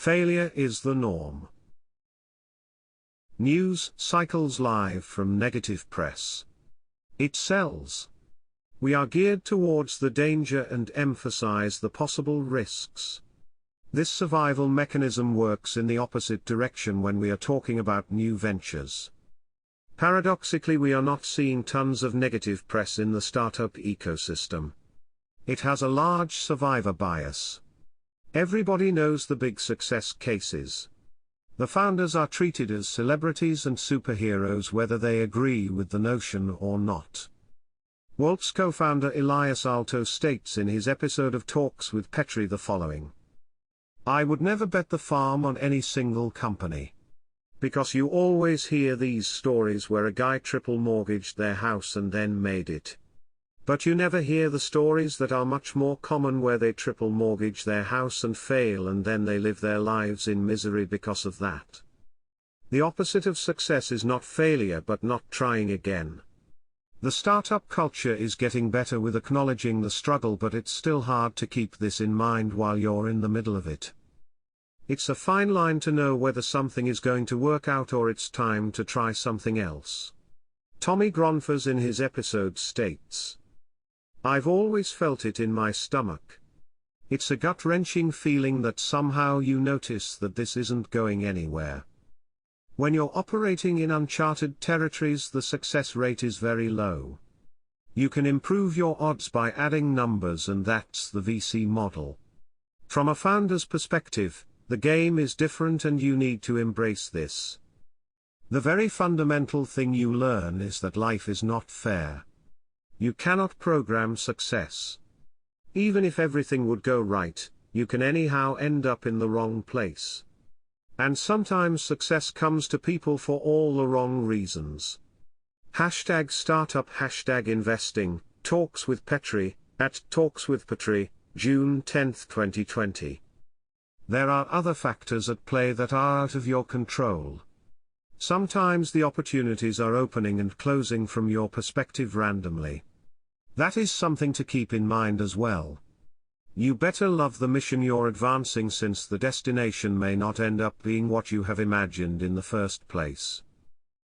Failure is the norm. News cycles live from negative press. It sells. We are geared towards the danger and emphasize the possible risks. This survival mechanism works in the opposite direction when we are talking about new ventures. Paradoxically, we are not seeing tons of negative press in the startup ecosystem. It has a large survivor bias. Everybody knows the big success cases. The founders are treated as celebrities and superheroes whether they agree with the notion or not. Walt's co-founder Elias Alto states in his episode of Talks with Petrie the following. I would never bet the farm on any single company. Because you always hear these stories where a guy triple mortgaged their house and then made it. But you never hear the stories that are much more common where they triple mortgage their house and fail and then they live their lives in misery because of that. The opposite of success is not failure but not trying again. The startup culture is getting better with acknowledging the struggle, but it's still hard to keep this in mind while you're in the middle of it. It's a fine line to know whether something is going to work out or it's time to try something else. Tommy Gronfers in his episode states, I've always felt it in my stomach. It's a gut-wrenching feeling that somehow you notice that this isn't going anywhere. When you're operating in uncharted territories, the success rate is very low. You can improve your odds by adding numbers, and that's the VC model. From a founder's perspective, the game is different and you need to embrace this. The very fundamental thing you learn is that life is not fair. You cannot program success. Even if everything would go right, you can anyhow end up in the wrong place. And sometimes success comes to people for all the wrong reasons. #startup #investing, Talks with Petrie, at Talks with Petrie, June 10, 2020. There are other factors at play that are out of your control. Sometimes the opportunities are opening and closing from your perspective randomly. That is something to keep in mind as well. You better love the mission you're advancing, since the destination may not end up being what you have imagined in the first place.